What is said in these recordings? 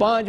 5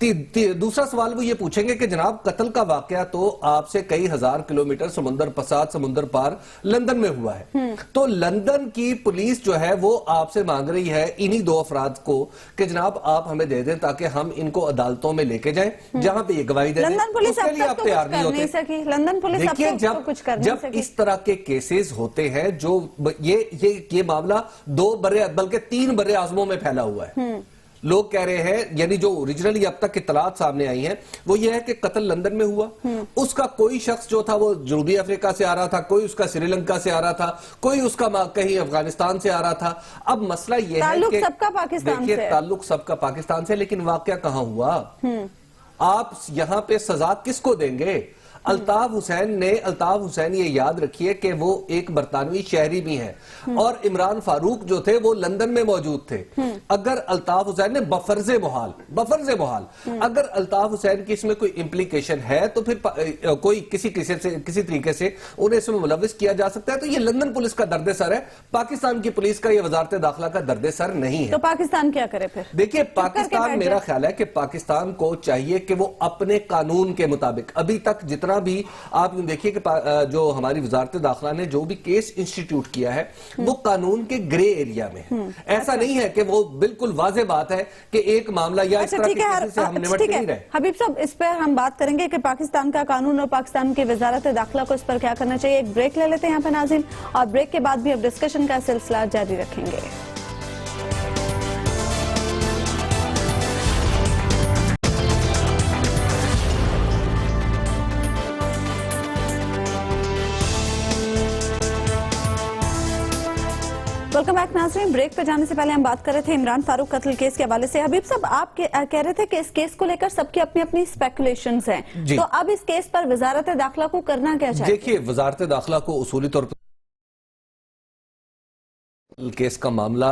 دوسرا سوال وہ یہ پوچھیں گے کہ جناب قتل کا واقعہ تو آپ سے کئی ہزار کلومیٹر سمندر پسات سمندر پار لندن میں ہوا ہے، تو لندن کی پولیس جو ہے وہ آپ سے مانگ رہی ہے انہی 2 افراد کو کہ جناب آپ ہمیں دے دیں تاکہ ہم ان کو عدالتوں میں لے کے جائیں جہاں پہ یہ گواہی دے دیں۔ لندن پولیس اس کے لیے آپ تیار نہیں ہوتے۔ لندن پولیس دیکھیے جب اس طرح کے کیسز ہوتے ہیں جو یہ معاملہ 2 بلکہ 3 بر اعظموں میں پھیلا ہوا ہے، لوگ کہہ رہے ہیں، یعنی جو اوریجنلی اب تک اطلاعات سامنے آئی ہیں وہ یہ ہے کہ قتل لندن میں ہوا، اس کا کوئی شخص جو تھا وہ جنوبی افریقہ سے آ رہا تھا، کوئی اس کا سری لنکا سے آ رہا تھا، کوئی اس کا کہیں افغانستان سے آ رہا تھا۔ اب مسئلہ یہ ہے تعلق کہ سب کا پاکستان سے ہے، تعلق سب کا پاکستان سے، لیکن واقعہ کہاں ہوا؟ آپ یہاں پہ سزا کس کو دیں گے؟ الطاف حسین یہ یاد رکھیے کہ وہ ایک برطانوی شہری بھی ہیں اور عمران فاروق جو تھے وہ لندن میں موجود تھے۔ اگر الطاف حسین نے بفرض محال اگر الطاف حسین کی اس میں کوئی امپلیکیشن ہے تو پھر کوئی کسی طریقے سے انہیں اس میں ملوث کیا جا سکتا ہے، تو یہ لندن پولیس کا درد سر ہے، پاکستان کی پولیس کا، یہ وزارت داخلہ کا درد سر نہیں ہے۔ تو پاکستان کیا کرے پھر؟ دیکھیے پاکستان، میرا خیال ہے کہ پاکستان کو چاہیے کہ وہ اپنے قانون کے مطابق، ابھی تک جتنا بھی آپ یوں دیکھیے کہ جو ہماری وزارت داخلہ نے جو بھی کیس انسٹیٹیوٹ کیا ہے وہ قانون کے گرے ایریا میں ہے، ایسا نہیں ہے کہ وہ بالکل واضح بات ہے کہ ایک معاملہ یا اس طرح کی کسی سے ہم نمٹ نہیں رہے۔ حبیب صاحب اس پر ہم بات کریں گے کہ پاکستان کا قانون اور پاکستان کی وزارت داخلہ کو اس پر کیا کرنا چاہیے۔ ایک بریک لے لیتے ہیں یہاں پہ ناظرین، اور بریک کے بعد بھی اب ڈسکشن کا سلسلہ جاری رکھیں گے۔ ویلکم بیک ناظرین، بریک پہ جانے سے پہلے ہم بات کر رہے تھے عمران فاروق قتل کیس کے حوالے سے۔ حبیب صاحب آپ کہہ رہے تھے کہ اس کیس کو لے کر سب کی اپنی اپنی اسپیکولیشنز ہیں، تو اب اس کیس پر وزارت داخلہ کو کرنا کیا چاہیے؟ دیکھیے وزارت داخلہ کو اصولی طور پر کیس کا معاملہ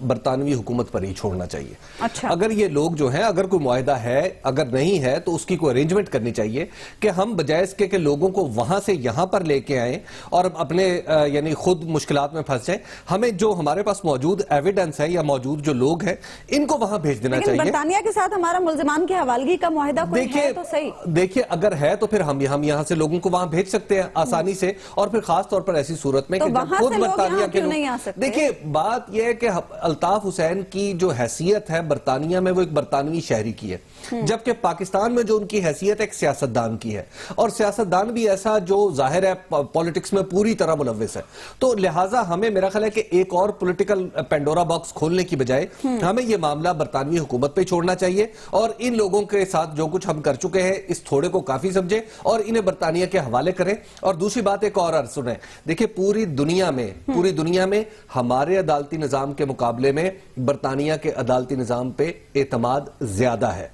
برطانوی حکومت پر ہی چھوڑنا چاہیے۔ اچھا، اگر یہ لوگ جو ہیں، اگر کوئی معاہدہ ہے، اگر نہیں ہے تو اس کی کوئی ارینجمنٹ کرنی چاہیے کہ ہم بجائے اس کے کہ لوگوں کو وہاں سے یہاں پر لے کے آئیں اور اپنے یعنی خود مشکلات میں پھنس جائیں، ہمیں جو ہمارے پاس موجود ایویڈنس ہے یا موجود جو لوگ ہیں ان کو وہاں بھیج دینا چاہیے۔ برطانیہ کے ساتھ ہمارا ملزمان کی حوالگی کا معاہدہ کوئی ہے تو صحیح۔ دیکھیے اگر ہے تو پھر ہم یہاں سے لوگوں کو وہاں بھیج سکتے ہیں آسانی سے، اور پھر خاص طور پر ایسی صورت میں کہ جب خود برطانیہ کے لوگ، دیکھیے بات یہ ہے کہ الطاف حسین کی جو حیثیت ہے برطانیہ میں وہ ایک برطانوی شہری کی ہے، جبکہ پاکستان میں جو ان کی حیثیت ایک سیاستدان کی ہے، اور سیاستدان بھی ایسا جو ظاہر ہے پولیٹکس میں پوری طرح ملوث ہے، تو لہٰذا ہمیں میرا خیال ہے کہ ایک اور پولیٹیکل پینڈورا باکس کھولنے کی بجائے ہمیں یہ معاملہ برطانوی حکومت پہ چھوڑنا چاہیے، اور ان لوگوں کے ساتھ جو کچھ ہم کر چکے ہیں اس تھوڑے کو کافی سمجھیں اور انہیں برطانیہ کے حوالے کریں۔ اور دوسری بات ایک اور عرض سنیں، دیکھیں پوری دنیا میں ہمارے عدالتی نظام کے مقابلے میں برطانیہ کے عدالتی نظام پہ اعتماد زیادہ ہے،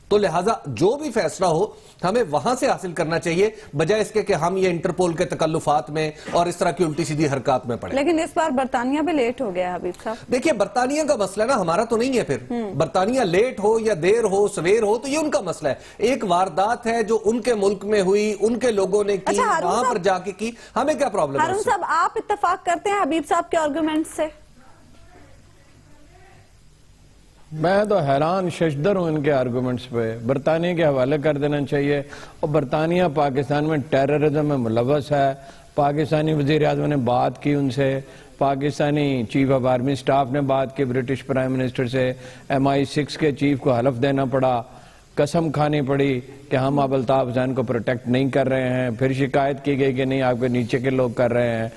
تو لہٰذا جو بھی فیصلہ ہو ہمیں وہاں سے حاصل کرنا چاہیے بجائے اس کے کہ ہم یہ انٹرپول کے تکلفات میں اور اس طرح کی الٹی سیدھی حرکات میں پڑیں۔ لیکن اس بار برطانیہ بھی لیٹ ہو گیا حبیب صاحب۔ دیکھیے برطانیہ کا مسئلہ نا ہمارا تو نہیں ہے، پھر برطانیہ لیٹ ہو یا دیر ہو سویر ہو تو یہ ان کا مسئلہ ہے، ایک واردات ہے جو ان کے ملک میں ہوئی، ان کے لوگوں نے کی، وہاں پر جا کے کی، ہمیں کیا پرابلم ہے؟ ہارون صاحب آپ اتفاق کرتے ہیں حبیب صاحب کے آرگومنٹ سے؟ میں تو حیران ششدر ہوں ان کے آرگومنٹس پہ۔ برطانیہ کے حوالے کر دینا چاہیے، اور برطانیہ پاکستان میں ٹیررزم میں ملوث ہے۔ پاکستانی وزیر اعظم نے بات کی ان سے، Pakistani chief of army staff نے بات کی برٹش پرائم منسٹر سے، MI6 کے چیف کو حلف دینا پڑا، قسم کھانی پڑی کہ ہم اب الطاف حسین کو پروٹیکٹ نہیں کر رہے ہیں، پھر شکایت کی گئی کہ نہیں آپ کے نیچے کے لوگ کر رہے ہیں۔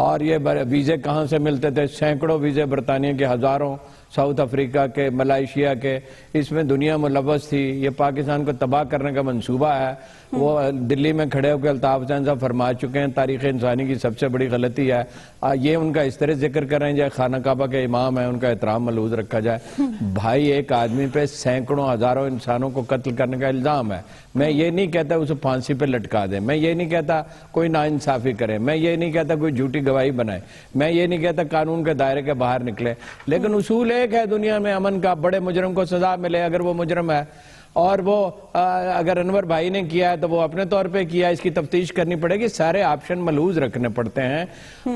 اور یہ ویزے کہاں سے ملتے تھے؟ سینکڑوں ویزے برطانیہ کے، ہزاروں ساؤتھ افریقہ کے، ملائیشیا کے، اس میں دنیا ملوث تھی۔ یہ پاکستان کو تباہ کرنے کا منصوبہ ہے۔ وہ دلی میں کھڑے ہو کے الطاف حسین صاحب فرما چکے ہیں تاریخ انسانی کی سب سے بڑی غلطی ہے، یہ ان کا اس طرح ذکر کر رہے ہیں جیسے خانہ کعبہ کے امام ہیں، ان کا احترام ملحوظ رکھا جائے۔ بھائی ایک آدمی پہ سینکڑوں ہزاروں انسانوں کو قتل کرنے کا الزام ہے۔ میں یہ نہیں کہتا اسے پھانسی پہ لٹکا دیں، میں یہ نہیں کہتا کوئی ناانصافی کرے، میں یہ نہیں کہتا کوئی جھوٹی گواہی بنائے، میں یہ نہیں کہتا قانون کے دائرے کے باہر نکلے، لیکن اصول ایک ہے دنیا میں امن کا، بڑے مجرم کو سزا ملے اگر وہ مجرم ہے۔ اور وہ اگر انور بھائی نے کیا ہے تو وہ اپنے طور پہ کیا، اس کی تفتیش کرنی پڑے گی، سارے آپشن ملحوظ رکھنے پڑتے ہیں۔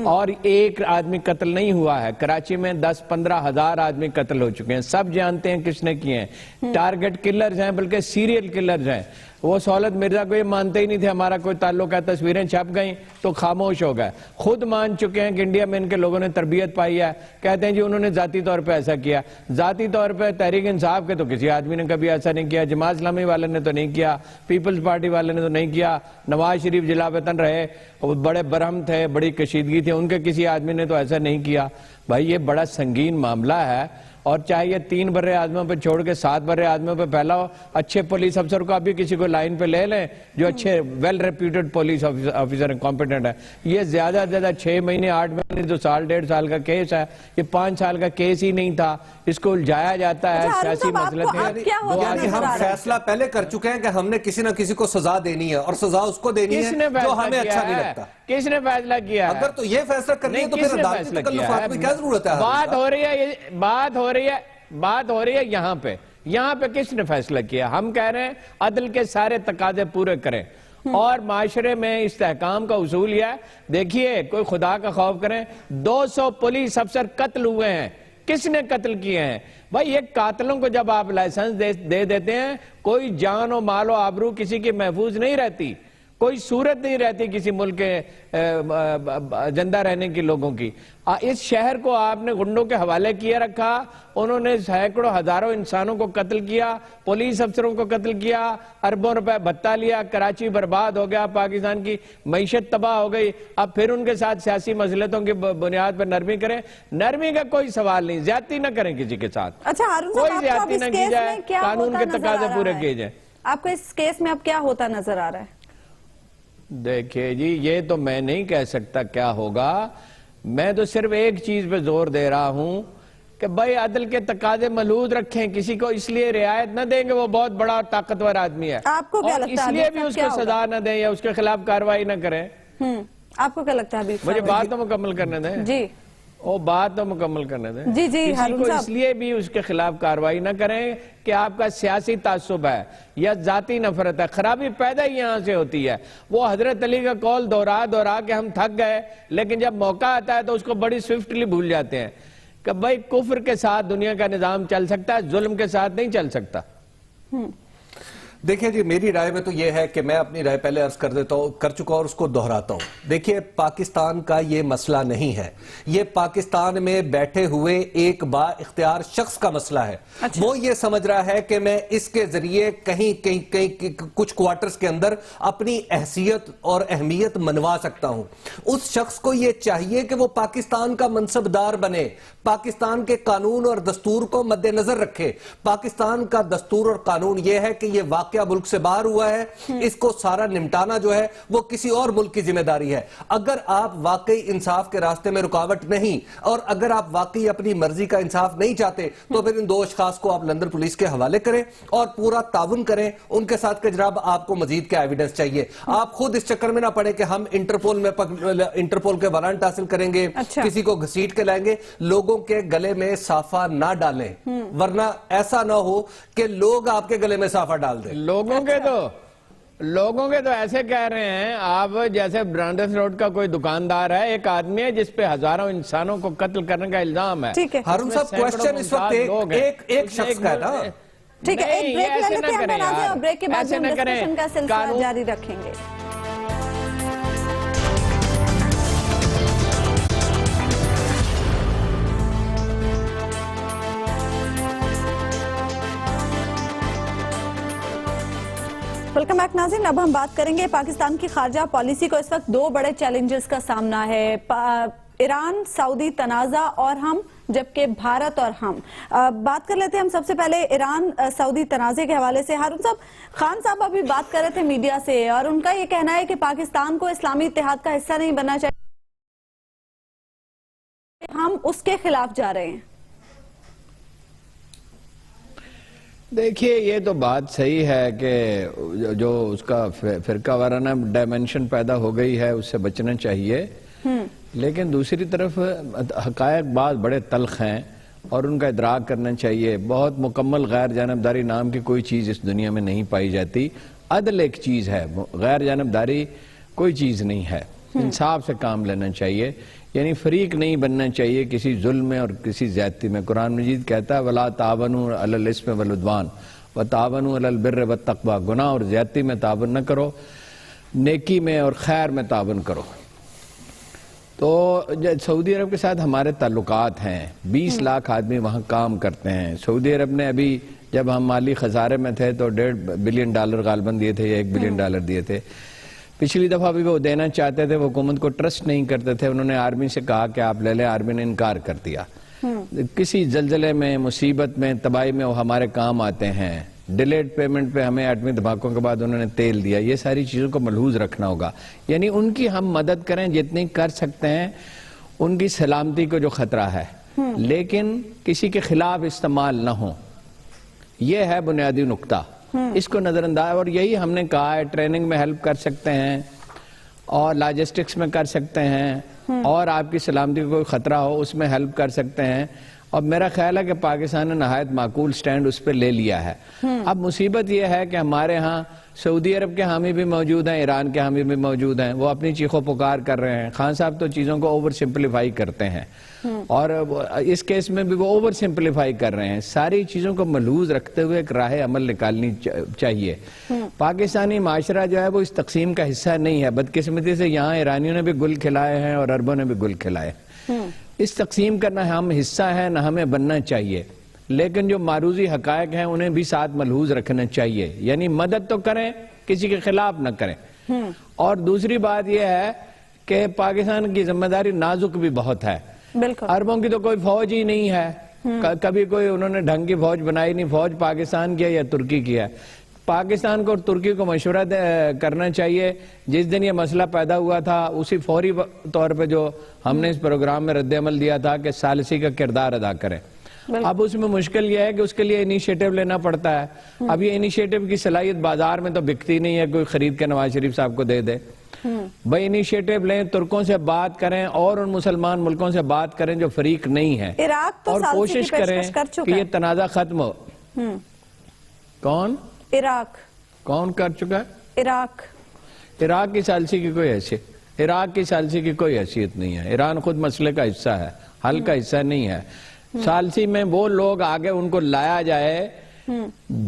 اور ایک آدمی قتل نہیں ہوا ہے، کراچی میں 10-15 ہزار آدمی قتل ہو چکے ہیں، سب جانتے ہیں کس نے کیے ہیں، ٹارگٹ کلرز ہیں، بلکہ سیریل کلرز ہیں۔ وہ سہولت مرزا کو یہ مانتے ہی نہیں تھے ہمارا کوئی تعلق ہے، تصویریں چھپ گئیں تو خاموش ہو گئے، خود مان چکے ہیں کہ انڈیا میں ان کے لوگوں نے تربیت پائی ہے، کہتے ہیں جی انہوں نے ذاتی طور پہ ایسا کیا، ذاتی طور پہ تحریک انصاف کے تو کسی آدمی نے کبھی ایسا نہیں کیا، جماعت اسلامی والے نے تو نہیں کیا، پیپلز پارٹی والے نے تو نہیں کیا، نواز شریف جلا وطن رہے، وہ بڑے برہم تھے، بڑی کشیدگی تھی، ان کے کسی آدمی نے تو ایسا نہیں کیا۔ بھائی یہ بڑا سنگین معاملہ ہے، اور چاہے یہ 3 بر اعظموں پہ چھوڑ کے 7 بر اعظموں پہ پھیلا ہو، اچھے پولیس افسر کو ابھی کسی کو لائن پہ لے لیں جو اچھے ویل ریپیوٹڈ پولیس افسر ہیں، کمپیٹنٹ ہے۔ یہ زیادہ سے زیادہ 6 مہینے 8 مہینے جو 1.5 سال کا کیس ہے، یہ 5 سال کا کیس ہی نہیں تھا، اس کو الجھایا جاتا ہے سیاسی مسئلے تھے۔ یعنی ہم فیصلہ پہلے کر چکے ہیں کہ ہم نے کسی نہ کسی کو سزا دینی ہے، اور سزا اس کو دینی ہے جو ہمیں اچھا نہیں لگتا۔ کس نے فیصلہ کیا ہے؟ اگر تو یہ فیصلہ کرنی ہے تو پھر عدالتی تکلفات میں کیا ضرورت ہے؟ بات ہو رہی ہے یہاں پہ کس نے فیصلہ کیا؟ ہم کہہ رہے ہیں عدل کے سارے تقاضے پورے کریں، اور معاشرے میں استحکام کا اصول یہ ہے، دیکھیے کوئی خدا کا خوف کریں، 200 پولیس افسر قتل ہوئے ہیں، کس نے قتل کیے ہیں؟ بھائی یہ قاتلوں کو جب آپ لائسنس دے دیتے ہیں، کوئی جان و مال و آبرو کسی کی محفوظ نہیں رہتی، کوئی صورت نہیں رہتی کسی ملک کے زندہ رہنے کی لوگوں کی۔ اس شہر کو آپ نے گنڈوں کے حوالے کیا رکھا، انہوں نے سینکڑوں ہزاروں انسانوں کو قتل کیا، پولیس افسروں کو قتل کیا، اربوں روپے بھتہ لیا، کراچی برباد ہو گیا، پاکستان کی معیشت تباہ ہو گئی۔ اب پھر ان کے ساتھ سیاسی مصلحتوں کی بنیاد پر نرمی کریں، نرمی کا کوئی سوال نہیں، زیادتی نہ کریں کسی کے ساتھ، کوئی زیادتی نہ کی جائے، قانون کے تقاضے پورے کیے جائیں۔ آپ کو اس کیس میں اب کیا ہوتا نظر آ رہا ہے؟ دیکھیے جی یہ تو میں نہیں کہہ سکتا کیا ہوگا، میں تو صرف ایک چیز پہ زور دے رہا ہوں کہ بھائی عدل کے تقاضے ملحوظ رکھیں، کسی کو اس لیے رعایت نہ دیں کہ وہ بہت بڑا طاقتور آدمی ہے، آپ کو کیا لگتا ہے اس لیے بھی اس کو سزا نہ دیں یا اس کے خلاف کارروائی نہ کریں۔ آپ کو کیا لگتا ہے؟ مجھے بات تو مکمل کرنے دیں، جی وہ بات تو مکمل کرنے دیں۔ جی کسی کو اس لیے بھی اس کے خلاف کارروائی نہ کریں کہ آپ کا سیاسی تعصب ہے یا ذاتی نفرت ہے، خرابی پیدا ہی یہاں سے ہوتی ہے۔ وہ حضرت علی کا قول دورا کے ہم تھک گئے، لیکن جب موقع آتا ہے تو اس کو بڑی سوئفٹلی بھول جاتے ہیں کہ بھائی کفر کے ساتھ دنیا کا نظام چل سکتا ہے، ظلم کے ساتھ نہیں چل سکتا۔ دیکھیں جی میری رائے میں تو یہ ہے کہ میں اپنی رائے پہلے عرض کر چکا اور اس کو دہراتا ہوں۔ دیکھیے پاکستان کا یہ مسئلہ نہیں ہے، یہ پاکستان میں بیٹھے ہوئے ایک با اختیار شخص کا مسئلہ ہے۔ وہ یہ سمجھ رہا ہے کہ میں اس کے ذریعے کہیں کچھ کوارٹرز کے اندر اپنی حیثیت اور اہمیت منوا سکتا ہوں۔ اس شخص کو یہ چاہیے کہ وہ پاکستان کا منصبدار بنے، پاکستان کے قانون اور دستور کو مد نظر رکھے۔ پاکستان کا دستور اور قانون یہ ہے کہ یہ واقعہ ملک سے باہر ہوا ہے، اس کو سارا نمٹانا جو ہے وہ کسی اور ملک کی ذمہ داری ہے۔ اگر آپ واقعی انصاف کے راستے میں رکاوٹ نہیں، اور اگر آپ واقعی اپنی مرضی کا انصاف نہیں چاہتے، تو پھر ان 2 اشخاص کو آپ لندن پولیس کے حوالے کریں اور پورا تعاون کریں ان کے ساتھ کہ جناب آپ کو مزید کیا ایویڈنس چاہیے۔ آپ خود اس چکر میں نہ پڑے کہ ہم انٹرپول کے وارنٹ حاصل کریں گے، کسی کو گھسیٹ کے لائیں گے۔ لوگوں کے گلے میں صافہ نہ ڈالیں، ورنہ ایسا نہ ہو کہ لوگ آپ کے گلے میں صافہ ڈال دیں۔ لوگوں کے تو ایسے کہہ رہے ہیں، آپ جیسے برانڈس روڈ کا کوئی دکاندار ہے، ایک آدمی ہے جس پہ ہزاروں انسانوں کو قتل کرنے کا الزام ہے۔ ہارون صاحب کوشچن اس وقت ایک شخص کا ہے نا۔ ٹھیک ہے، ایک بریک لے لیتے ہیں اور بریک کے بعد ہم ڈسکشن کا سلسلہ جاری رکھیں گے۔ ویلکم بیک ناظرین، اب ہم بات کریں گے پاکستان کی خارجہ پالیسی کو اس وقت 2 بڑے چیلنجز کا سامنا ہے، ایران سعودی تنازع اور ہم، جبکہ بھارت اور ہم۔ بات کر لیتے ہیں ہم سب سے پہلے ایران سعودی تنازع کے حوالے سے۔ ہارون صاحب، خان صاحب ابھی بات کر رہے تھے میڈیا سے، اور ان کا یہ کہنا ہے کہ پاکستان کو اسلامی اتحاد کا حصہ نہیں بننا چاہیے، ہم اس کے خلاف جا رہے ہیں۔ دیکھیے یہ تو بات صحیح ہے کہ جو اس کا فرقہ وارانہ ڈائمنشن پیدا ہو گئی ہے اس سے بچنا چاہیے، لیکن دوسری طرف حقائق بعض بڑے تلخ ہیں، اور ان کا ادراک کرنا چاہیے. بہت مکمل غیر جانبداری نام کی کوئی چیز اس دنیا میں نہیں پائی جاتی. عدل ایک چیز ہے, غیر جانبداری کوئی چیز نہیں ہے. انصاف سے کام لینا چاہیے, یعنی فریق نہیں بننا چاہیے کسی ظلم میں اور کسی زیادتی میں. قرآن مجید کہتا ہے وَلَا تَعَوَنُوا عَلَى الْإِثْمِ وَالْعُدْوَانِ وَتَعَوَنُوا عَلَى الْبِرِّ وَالتَّقْوَىٰ. گناہ اور زیادتی میں تعاون نہ کرو, نیکی میں اور خیر میں تعاون کرو. تو سعودی عرب کے ساتھ ہمارے تعلقات ہیں. 20 لاکھ آدمی وہاں کام کرتے ہیں. سعودی عرب نے ابھی جب ہم مالی خسارے میں تھے تو $1.5 بلین غالباً دیے تھے یا $1 بلین دیے تھے. پچھلی دفعہ بھی وہ دینا چاہتے تھے, وہ حکومت کو ٹرسٹ نہیں کرتے تھے. انہوں نے آرمی سے کہا کہ آپ لے لیں, آرمی نے انکار کر دیا. کسی زلزلے میں, مصیبت میں, تباہی میں وہ ہمارے کام آتے ہیں. ڈیلیڈ پیمنٹ پہ ہمیں ایٹمی دھماکوں کے بعد انہوں نے تیل دیا. یہ ساری چیزوں کو ملحوظ رکھنا ہوگا, یعنی ان کی ہم مدد کریں جتنی کر سکتے ہیں, ان کی سلامتی کو جو خطرہ ہے, لیکن کسی کے خلاف استعمال نہ ہو. یہ ہے بنیادی نقطہ, اس کو نظر انداز. اور یہی ہم نے کہا ہے, ٹریننگ میں ہیلپ کر سکتے ہیں اور لاجسٹکس میں کر سکتے ہیں, اور آپ کی سلامتی کو کوئی خطرہ ہو اس میں ہیلپ کر سکتے ہیں. اور میرا خیال ہے کہ پاکستان نے نہایت معقول سٹینڈ اس پہ لے لیا ہے. اب مصیبت یہ ہے کہ ہمارے ہاں سعودی عرب کے حامی بھی موجود ہیں, ایران کے حامی بھی موجود ہیں. وہ اپنی چیخو پکار کر رہے ہیں. خان صاحب تو چیزوں کو اوور سمپلیفائی کرتے ہیں, اور اس کیس میں بھی وہ اوور سمپلیفائی کر رہے ہیں. ساری چیزوں کو ملحوظ رکھتے ہوئے ایک راہ عمل نکالنی چاہیے. پاکستانی معاشرہ جو ہے وہ اس تقسیم کا حصہ نہیں ہے. بدقسمتی سے یہاں ایرانیوں نے بھی گل کھلائے ہیں اور عربوں نے بھی گل کھلائے. اس تقسیم کا نہ ہم حصہ ہیں نہ ہمیں بننا چاہیے, لیکن جو معروضی حقائق ہیں انہیں بھی ساتھ ملحوظ رکھنا چاہیے. یعنی مدد تو کریں, کسی کے خلاف نہ کریں. اور دوسری بات یہ ہے کہ پاکستان کی ذمہ داری نازک بھی بہت ہے. عربوں کی تو کوئی فوج ہی نہیں ہے, کبھی کوئی انہوں نے ڈھنگ کی فوج بنائی نہیں. فوج پاکستان کی ہے یا ترکی کی ہے. پاکستان کو اور ترکی کو مشورہ کرنا چاہیے. جس دن یہ مسئلہ پیدا ہوا تھا اسی فوری طور پہ جو ہم نے اس پروگرام میں رد عمل دیا تھا کہ ثالثی کا کردار ادا کریں. اب اس میں مشکل یہ ہے کہ اس کے لیے انیشیٹو لینا پڑتا ہے. اب یہ انیشیٹو کی صلاحیت بازار میں تو بکتی نہیں ہے, کوئی خرید کے نواز شریف صاحب کو دے دے. بھائی انیشیٹو لیں, ترکوں سے بات کریں اور ان مسلمان ملکوں سے بات کریں جو فریق نہیں ہیں, اور کوشش کریں کہ یہ تنازع ختم ہو. کون عراق کون کر چکا ہے؟ عراق کی ثالثی کی کوئی حیثیت, عراق کی ثالثی کی کوئی حیثیت نہیں ہے. ایران خود مسئلے کا حصہ ہے, حل کا حصہ نہیں ہے. ثالثی میں وہ لوگ آگے ان کو لایا جائے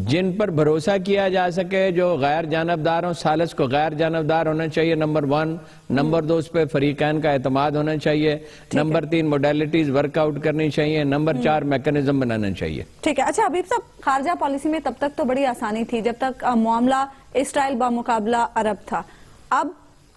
جن پر بھروسہ کیا جا سکے, جو غیر جانبدار ہوں. ثالث کو غیر جانبدار ہونا چاہیے, نمبر 1. نمبر 2 اس پہ فریقین کا اعتماد ہونا چاہیے. نمبر 3 موڈیلٹیز ورک آؤٹ کرنی چاہیے. نمبر 4 میکنزم بنانا چاہیے. ٹھیک ہے. اچھا حبیب صاحب, خارجہ پالیسی میں تب تک تو بڑی آسانی تھی جب تک معاملہ اسرائیل بمقابلہ عرب تھا. اب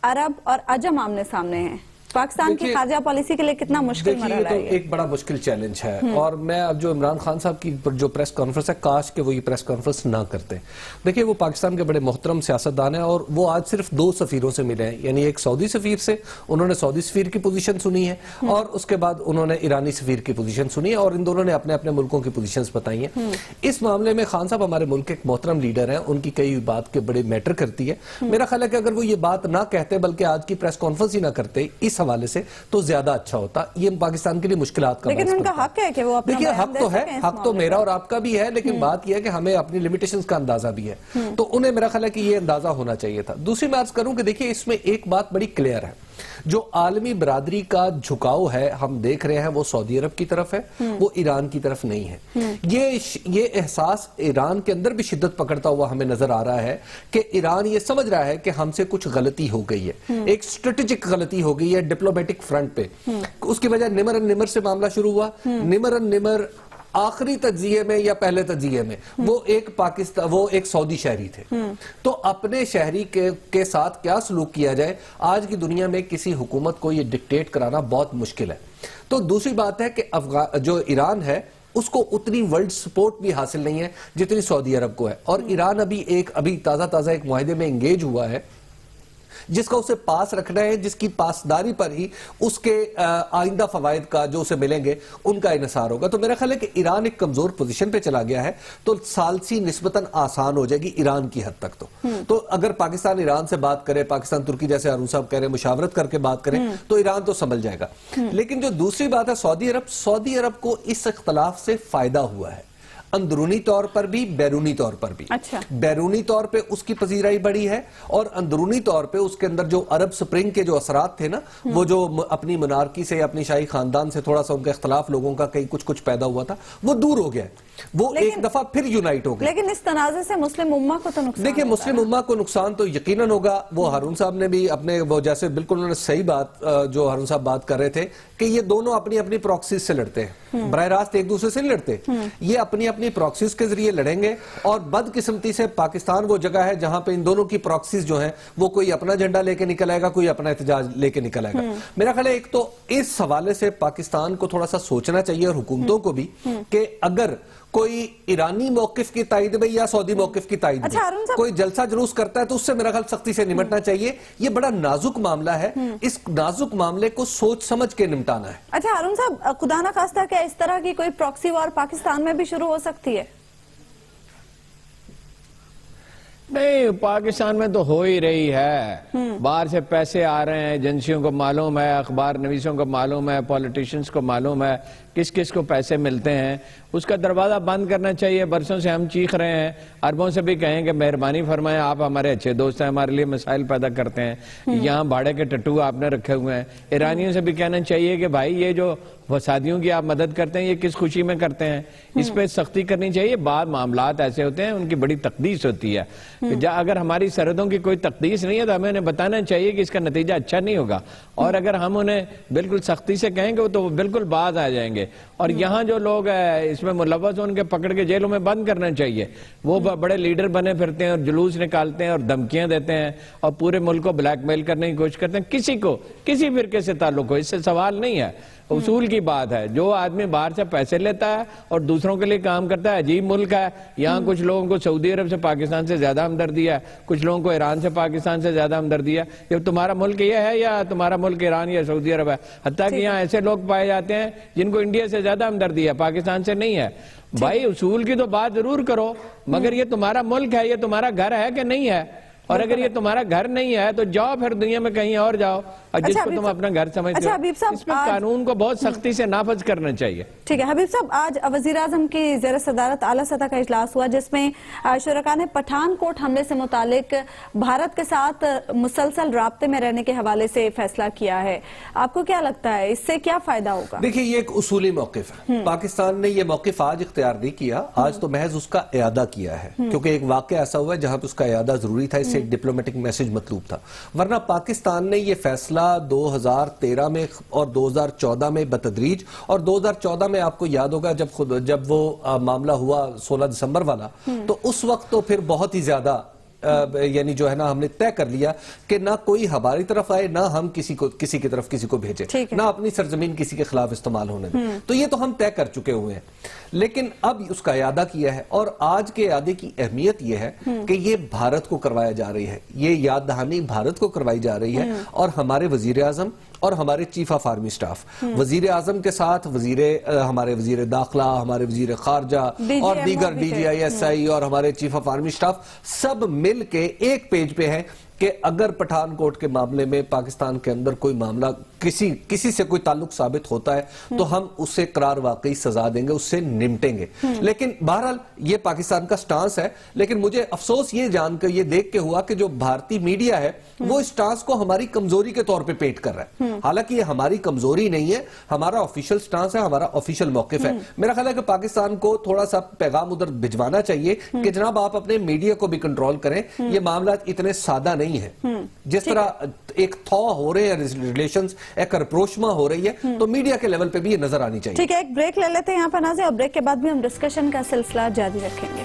عرب اور عجم آمنے سامنے ہیں. پاکستان کی خارجہ پالیسی کے لیے کتنا مشکل مرحلہ ہے؟ یہ تو ایک بڑا مشکل چیلنج ہے. اور میں اب جو عمران خان صاحب کی جو پریس کانفرنس ہے, کاش کہ وہ یہ پریس کانفرنس نہ کرتے. دیکھیں وہ پاکستان کے بڑے محترم سیاستدان ہیں, اور وہ آج صرف 2 سفیروں سے ملے ہیں. یعنی ایک سعودی سفیر سے, انہوں نے سعودی سفیر کی پوزیشن سنی ہے, اور اس کے بعد انہوں نے ایرانی سفیر کی پوزیشن سنی ہے, اور ان دونوں نے اپنے اپنے ملکوں کی پوزیشنز بتائی ہیں. اس معاملے میں خان صاحب ہمارے ملک کے ایک محترم لیڈر ہیں, ان کی کئی بات کے بڑے میٹر کرتی ہے. میرا خیال ہے کہ اگر وہ یہ بات نہ کہتے بلکہ آج کی پریس کانفرنس ہی نہ کرتے اس حوالے سے, تو زیادہ اچھا ہوتا. یہ پاکستان کے لیے مشکلات کا لیکن ان کا حق ہے کہ وہ اپنا دیکھیے حق تو ہے, حق تو میرا اور آپ کا بھی ہے, لیکن بات یہ ہے کہ ہمیں اپنی لیمیٹیشنز کا اندازہ بھی ہے. تو انہیں میرا خیال ہے کہ یہ اندازہ ہونا چاہیے تھا. دوسری میں عرض کروں کہ دیکھیے اس میں ایک بات بڑی کلیئر ہے, جو عالمی برادری کا جھکاؤ ہے ہم دیکھ رہے ہیں وہ سعودی عرب کی طرف ہے, وہ ایران کی طرف نہیں ہے. یہ احساس ایران کے اندر بھی شدت پکڑتا ہوا ہمیں نظر آ رہا ہے کہ ایران یہ سمجھ رہا ہے کہ ہم سے کچھ غلطی ہو گئی ہے, ایک اسٹریٹجک غلطی ہو گئی ہے ڈپلومیٹک فرنٹ پہ. اس کی وجہ نمر سے معاملہ شروع ہوا. نمر آخری تجزیے میں یا پہلے تجزیے میں وہ ایک سعودی شہری تھے. تو اپنے شہری کے ساتھ کیا سلوک کیا جائے, آج کی دنیا میں کسی حکومت کو یہ ڈکٹیٹ کرانا بہت مشکل ہے. تو دوسری بات ہے کہ جو ایران ہے اس کو اتنی ورلڈ سپورٹ بھی حاصل نہیں ہے جتنی سعودی عرب کو ہے. اور ایران ابھی تازہ ایک معاہدے میں انگیج ہوا ہے جس کا اسے پاس رکھنا ہے, جس کی پاسداری پر ہی اس کے آئندہ فوائد کا جو اسے ملیں گے ان کا انحصار ہوگا. تو میرا خیال ہے کہ ایران ایک کمزور پوزیشن پہ چلا گیا ہے, تو ثالثی نسبتاً آسان ہو جائے گی ایران کی حد تک. تو اگر پاکستان ایران سے بات کرے, پاکستان ترکی جیسے ہارون صاحب کہہ رہے ہیں مشاورت کر کے بات کریں, تو ایران تو سنبھل جائے گا. لیکن جو دوسری بات ہے سعودی عرب کو اس اختلاف سے فائدہ ہوا ہے, اندرونی طور پر بھی بیرونی طور پر بھی. بیرونی طور پہ اس کی پذیرائی بڑی ہے, اور اندرونی طور پہ اس کے اندر جو عرب سپرنگ کے جو اثرات تھے نا, وہ جو اپنی منارکی سے, اپنی شاہی خاندان سے تھوڑا سا ان کا اختلاف لوگوں کا کہیں کچھ پیدا ہوا تھا, وہ دور ہو گیا ہے, وہ ایک دفعہ پھر یونائٹ ہو گیا. لیکن اس تنازع سے مسلم امہ کو تو نقصان, دیکھیں مسلم امہ کو نقصان تو یقیناً ہوگا. وہ ہارون صاحب نے بھی اپنے وہ جیسے بالکل انہوں نے صحیح بات جو ہارون صاحب بات کر رہے تھے کہ یہ دونوں اپنی اپنی پراکسیز سے لڑتے ہیں, براہ راست ایک دوسرے سے نہیں لڑتے, یہ اپنی اپنی پراکسیز کے ذریعے لڑیں گے. اور بدقسمتی سے پاکستان وہ جگہ ہے جہاں پہ ان دونوں کی پراکسیز جو ہیں وہ کوئی اپنا جھنڈا لے کے نکل آئے گا, کوئی اپنا احتجاج لے کے نکل آئے گا. میرا خیال ہے ایک تو اس حوالے سے پاکستان کو تھوڑا سا سوچنا چاہیے, اور حکومتوں کو بھی, کہ اگر کوئی ایرانی موقف کی تائید میں یا سعودی موقف کی تائید میں کوئی جلسہ جلوس کرتا ہے تو اس سے میرا خیال سختی سے نمٹنا چاہیے. یہ بڑا نازک معاملہ ہے, اس نازک معاملے کو سوچ سمجھ کے نمٹانا ہے. اچھا ہارون صاحب, خدا نہ خواستہ کیا اس طرح کی کوئی پراکسی وار پاکستان میں بھی شروع ہو سکتی ہے؟ نہیں, پاکستان میں تو ہو ہی رہی ہے. باہر سے پیسے آ رہے ہیں, ایجنسیوں کو معلوم ہے, اخبار نویسوں کو معلوم ہے, پولیٹیشنز کو معلوم ہے کس کس کو پیسے ملتے ہیں. اس کا دروازہ بند کرنا چاہیے. برسوں سے ہم چیخ رہے ہیں, عربوں سے بھی کہیں کہ مہربانی فرمائیں, آپ ہمارے اچھے دوست ہیں, ہمارے لیے مسائل پیدا کرتے ہیں, یہاں بھاڑے کے ٹٹو آپ نے رکھے ہوئے ہیں. ایرانیوں سے بھی کہنا چاہیے کہ بھائی یہ جو فسادیوں کی آپ مدد کرتے ہیں یہ کس خوشی میں کرتے ہیں, اس پہ سختی کرنی چاہیے. بعض معاملات ایسے ہوتے ہیں ان کی بڑی تقدیس ہوتی ہے, اگر ہماری سرحدوں کی کوئی تقدیس نہیں ہے تو ہمیں انہیں بتانا چاہیے کہ اس کا نتیجہ اچھا نہیں ہوگا, اور اگر ہم انہیں بالکل سختی سے کہیں گے تو وہ بالکل باز آ جائیں گے. اور یہاں جو لوگ اس میں ملوث ہیں ان کے پکڑ کے جیلوں میں بند کرنا چاہیے. وہ بڑے لیڈر بنے پھرتے ہیں اور جلوس نکالتے ہیں اور دھمکیاں دیتے ہیں اور پورے ملک کو بلیک میل کرنے کی کوشش کرتے ہیں. کسی کو کسی فرقے سے تعلق ہو, اس سے سوال نہیں ہے, اصول کی بات ہے. جو آدمی باہر سے پیسے لیتا ہے اور دوسروں کے لیے کام کرتا ہے, عجیب ملک ہے. یہاں کچھ لوگوں کو سعودی عرب سے پاکستان سے زیادہ ہمدردی ہے, کچھ لوگوں کو ایران سے پاکستان سے زیادہ ہمدردی ہے. یہ تمہارا ملک یہ ہے یا تمہارا ملک ایران یا سعودی عرب ہے؟ حتیٰ کہ یہاں ایسے لوگ پائے جاتے ہیں جن کو انڈیا سے زیادہ ہمدردی ہے, پاکستان سے نہیں ہے. بھائی اصول کی تو بات ضرور کرو, مگر یہ تمہارا ملک ہے, یہ تمہارا گھر ہے کہ نہیں ہے؟ اور اگر یہ تمہارا گھر نہیں ہے تو جاؤ پھر دنیا میں کہیں اور جاؤ, اور جس کو تم اپنا گھر سمجھتے ہو. اس میں قانون کو بہت سختی سے نافذ کرنا چاہیے. ٹھیک ہے حبیب صاحب, آج وزیر اعظم کی زیر صدارت اعلیٰ سطح کا اجلاس ہوا جس میں شرکاء نے پٹھان کوٹ حملے سے متعلق بھارت کے ساتھ مسلسل رابطے میں رہنے کے حوالے سے فیصلہ کیا ہے. آپ کو کیا لگتا ہے اس سے کیا فائدہ ہوگا؟ دیکھیں یہ ایک اصولی موقف ہے. پاکستان نے یہ موقف آج اختیار نہیں کیا, آج تو محض اس کا اعادہ کیا ہے, کیونکہ ایک واقعہ ایسا ہوا ہے جہاں پہ اس کا اعادہ ضروری تھا, اس سے ایک ڈپلومیٹک میسج مطلوب تھا. ورنہ پاکستان نے یہ فیصلہ 2013 میں اور 2014 میں بتدریج, اور 2014 میں آپ کو یاد ہوگا جب وہ معاملہ ہوا 16 دسمبر والا, تو اس وقت تو پھر بہت ہی زیادہ یعنی جو ہے نا ہم نے طے کر لیا کہ نہ کوئی ہماری طرف آئے, نہ ہم کسی کی طرف کسی کو بھیجیں, نہ اپنی سرزمین کسی کے خلاف استعمال ہونے دیں. تو یہ تو ہم طے کر چکے ہوئے ہیں, لیکن اب اس کا اعادہ کیا ہے, اور آج کے اعادے کی اہمیت یہ ہے کہ یہ بھارت کو کروایا جا رہی ہے, یہ یاد دہانی بھارت کو کروائی جا رہی ہے. اور ہمارے وزیر اعظم اور ہمارے چیف آف آرمی سٹاف, وزیر اعظم کے ساتھ ہمارے وزیر داخلہ, ہمارے وزیر خارجہ اور دیگر D G I S I اور ہمارے چیف آف آرمی سٹاف سب مل کے ایک پیج پہ ہیں کہ اگر پٹھان کوٹ کے معاملے میں پاکستان کے اندر کوئی معاملہ کسی سے کوئی تعلق ثابت ہوتا ہے تو ہم اسے قرار واقعی سزا دیں گے, اس سے نمٹیں گے. لیکن بہرحال یہ پاکستان کا سٹانس ہے, لیکن مجھے افسوس یہ جان کر یہ دیکھ کے ہوا کہ جو بھارتی میڈیا ہے وہ اس سٹانس کو ہماری کمزوری کے طور پہ پیٹ کر رہا ہے. حالانکہ یہ ہماری کمزوری نہیں ہے, ہمارا آفیشل سٹانس ہے, ہمارا آفیشل موقف ہے. میرا خیال ہے کہ پاکستان کو تھوڑا سا پیغام ادھر بھجوانا چاہیے کہ جناب آپ اپنے میڈیا کو بھی کنٹرول کریں, یہ معاملات اتنے سادہ نہیں ہے. جس طرح ایک تھا ہو رہے ہیں ریلیشنز, ایک رپروشما ہو رہی ہے, تو میڈیا کے لیول پہ بھی یہ نظر آنی چاہیے. ٹھیک ہے, ایک بریک لے لیتے ہیں یہاں پر ناظرین, اور بریک کے بعد بھی ہم ڈسکشن کا سلسلہ جاری رکھیں گے.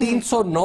309